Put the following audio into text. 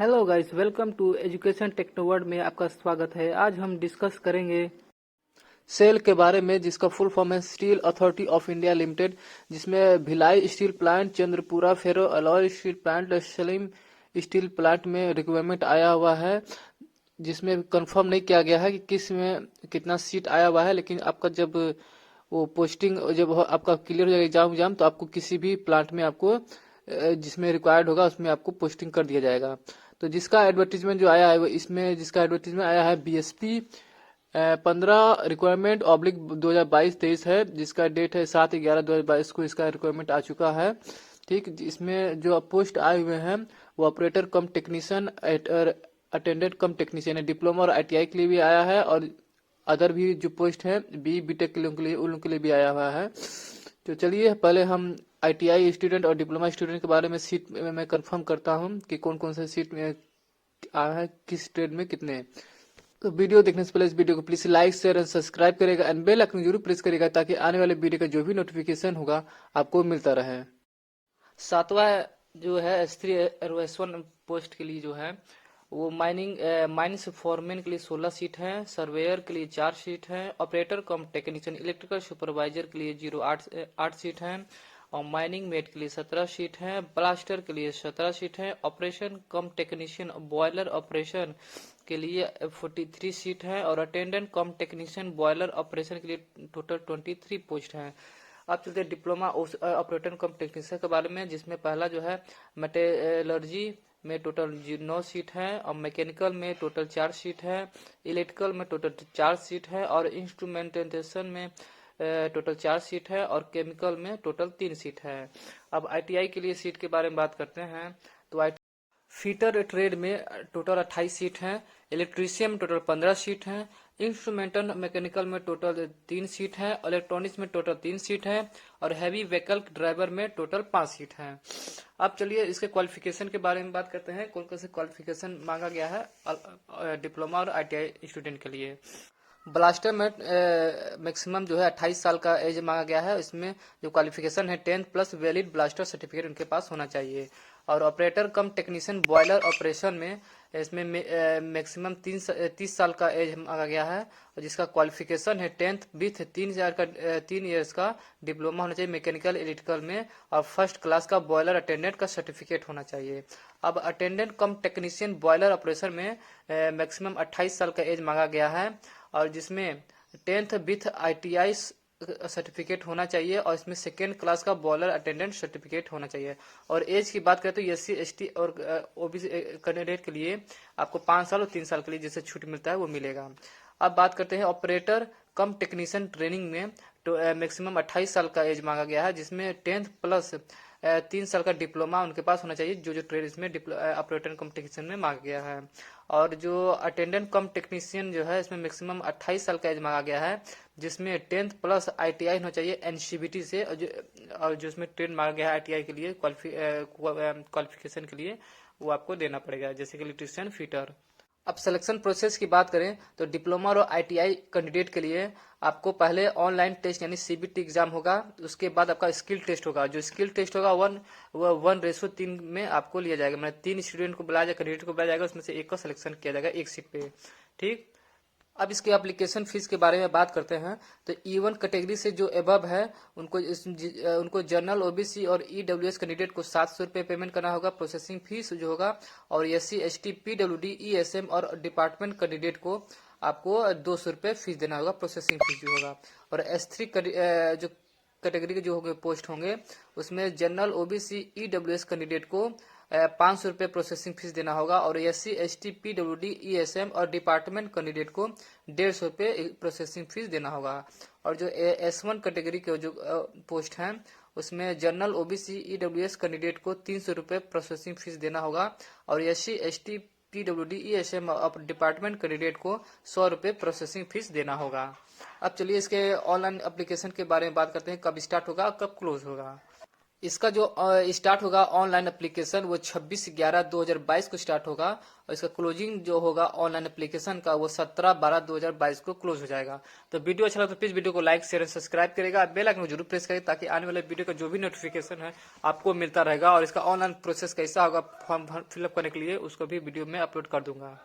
Hello guys, welcome to education Technoword में आपका स्वागत है। आज हम डिस्कस करेंगे सेल के बारे में, जिसका फुल फॉर्म है steel authority of India limited, जिसमें Bhilai steel plant, Chandrapura ferro alloy steel plant, Salem steel plant में रिक्वायरमेंट आया हुआ है, जिसमें कंफर्म नहीं किया गया है कि किस में कितना सीट आया हुआ है। लेकिन आपका जब वो पोस्टिंग जब आपका क्लियर हो जाएगा एग्जाम तो आपको किसी भी प्लांट में आपको जिसमें रिक्वायर्ड होगा उसमें आपको पोस्टिंग कर दिया जाएगा। तो जिसका एडवर्टीजमेंट जो आया है वो इसमें जिसका एडवर्टीजमेंट आया है बीएसपी 15 रिक्वायरमेंट ऑब्लिक 2022-23 है, जिसका डेट है 7/11/2022 को इसका रिक्वायरमेंट आ चुका है। ठीक, इसमें जो पोस्ट आए हुए हैं वो ऑपरेटर कम टेक्नीशियन, अटेंडेंट कम टेक्नीशियन है, डिप्लोमा और आईटीआई के लिए भी आया है, और अदर भी जो पोस्ट है बी बीटेक के लिए उन लोगों के लिए भी आया हुआ है। तो चलिए पहले हम आईटीआई स्टूडेंट और डिप्लोमा स्टूडेंट के बारे में सीट में मैं कंफर्म करता हूं कि कौन कौन से सीट में आया है, किस ट्रेड में कितने। तो वीडियो देखने से पहले इस वीडियो को please like share and subscribe करेगा एंड बेल आइकन जरूर प्रेस करेगा, ताकि आने वाले वीडियो का जो भी नोटिफिकेशन होगा आपको मिलता रहे। सातवां जो है स्त्री एरोएसवन पोस्ट के लिए जो है वो माइनिंस फॉरमैन के लिए 16 सीट है, सर्वेयर के लिए 4 सीट है, ऑपरेटर कम टेक्नीशियन इलेक्ट्रिकल सुपरवाइजर के लिए 8 सीट है, और माइनिंग मेट के लिए 17 सीट है, ब्लास्टर के लिए 17 सीट है, ऑपरेशन कम टेक्नीशियन बॉयलर ऑपरेशन के लिए 43 सीट है, और अटेंडेंट कम टेक्नीशियन बॉयलर ऑपरेशन के लिए टोटल 23 पोस्ट है। अब चलते हैं डिप्लोमा ऑपरेटर कम टेक्नीशियन के बारे में, जिसमें पहला जो है मेटेलर्जी में टोटल 9 सीट है, और मैकेनिकल में टोटल 4 सीट है, इलेक्ट्रिकल में टोटल 4 सीट है, और इंस्ट्रूमेंटेशन में टोटल 4 सीट है, और केमिकल में टोटल 3 सीट है। अब आईटीआई के लिए सीट के बारे में बात करते हैं तो फीटर ट्रेड में टोटल 28 सीट है, इलेक्ट्रीशियन में टोटल 15 सीट है, इंस्ट्रूमेंटल मैकेनिकल में टोटल 3 सीट है, इलेक्ट्रॉनिक्स में टोटल 3 सीट है, और हैवी व्हीकल ड्राइवर में टोटल 5 सीट है। अब चलिए इसके क्वालिफिकेशन के बारे में बात करते हैं, कौन कौन से क्वालिफिकेशन मांगा गया है डिप्लोमा और आईटीआई स्टूडेंट के लिए। ब्लास्टर में मैक्सिमम जो है 28 साल का एज मांगा गया है। इसमें जो क्वालिफिकेशन है 10th plus valid blaster certificate उनके पास होना चाहिए। और ऑपरेटर कम टेक्नीशियन बॉयलर ऑपरेशन में इसमें मैक्सिमम 30 साल का एज मांगा गया है, और जिसका क्वालिफिकेशन है 10th विथ 3 ईयर्स का डिप्लोमा होना चाहिए मैकेनिकल इलेक्ट्रिकल में, और फर्स्ट क्लास का बॉयलर अटेंडेंट का सर्टिफिकेट होना चाहिए। अब अटेंडेंट कम टेक्नीशियन बॉयलर ऑपरेशन में मैक्सिमम 28 साल का एज मांगा गया है, और जिसमें 10th विथ आईटीआई सर्टिफिकेट होना चाहिए, और इसमें सेकेंड क्लास का बॉयलर अटेंडेंट सर्टिफिकेट होना चाहिए। और एज की बात करें तो एससी एसटी और ओबीसी कैंडिडेट के लिए आपको 5 साल और 3 साल के लिए जैसे छूट मिलता है वो मिलेगा। अब बात करते हैं ऑपरेटर कम टेक्नीशियन ट्रेनिंग में, तो मैक्सिमम 28 साल का एज मांगा गया है, जिसमें 10th प्लस 3 साल का डिप्लोमा उनके पास होना चाहिए, जो ट्रेड इसमें ऑपरेटर कम टेक्नीशियन में मांगा गया है। और जो अटेंडेंट कम टेक्नीशियन जो है इसमें मैक्सिमम 28 साल का एज मांगा गया है, जिसमें 10th प्लस आईटीआई होना चाहिए एनसीबीटी से, और जो इसमें ट्रेड मांगा गया है आईटीआई के लिए क्वालिफिकेशन के लिए वो आपको देना पड़ेगा, जैसे कि इलेक्ट्रीशियन फिटर। अब सिलेक्शन प्रोसेस की बात करें तो डिप्लोमा और आईटीआई कैंडिडेट के लिए आपको पहले ऑनलाइन टेस्ट यानी सीबीटी एग्जाम होगा, उसके बाद आपका स्किल टेस्ट होगा। जो स्किल टेस्ट होगा 1:3 में आपको लिया जाएगा, मतलब 3 स्टूडेंट को बुलाया जाएगा, कैंडिडेट को बुलाया जाएगा, उसमें से एक का सिलेक्शन किया जाएगा एक सीट पे। ठीक, अब इसके एप्लीकेशन फीस के बारे में बात करते हैं तो E1 कैटेगरी से जो एबव है उनको जनरल ओबीसी और ईडब्ल्यूएस कैंडिडेट को 700 रुपये पेमेंट करना होगा प्रोसेसिंग फीस जो होगा, और SC ST PWD ESM और डिपार्टमेंट कैंडिडेट को आपको 200 रुपये फीस देना होगा, प्रोसेसिंग फीस जो होगा। और S3 जो कैटेगरी के जो होंगे पोस्ट होंगे उसमें जनरल ओबीसी ईडब्ल्यूएस कैंडिडेट को 500 रुपये प्रोसेसिंग फीस देना होगा, और SC ST PWD ESM और डिपार्टमेंट कैंडिडेट को 150 रुपये प्रोसेसिंग फीस देना होगा। और जो S1 कैटेगरी के जो पोस्ट हैं उसमें जनरल ओबीसी ईडब्ल्यूएस कैंडिडेट को 300 रुपये प्रोसेसिंग फीस देना होगा, और SC ST PWD ESM और डिपार्टमेंट कैंडिडेट को 100 रुपये प्रोसेसिंग फीस देना होगा। अब चलिए इसके ऑनलाइन एप्लीकेशन के बारे में बात करते हैं, कब स्टार्ट होगा कब क्लोज होगा। इसका जो स्टार्ट होगा ऑनलाइन एप्लीकेशन वो 26/11/2022 को स्टार्ट होगा, और इसका क्लोजिंग जो होगा ऑनलाइन एप्लीकेशन का वो 17/12/2022 को क्लोज हो जाएगा। तो वीडियो अच्छा लगा तो प्लीज वीडियो को लाइक शेयर एंड सब्सक्राइब करेगा, बेल आइकन को जरूर प्रेस करेगा ताकि आने वाले वीडियो का जो भी नोटिफिकेशन है आपको मिलता रहेगा, और इसका ऑनलाइन प्रोसेस कैसा होगा फॉर्म फिलअप करने के लिए उसको भी वीडियो में अपलोड कर दूंगा।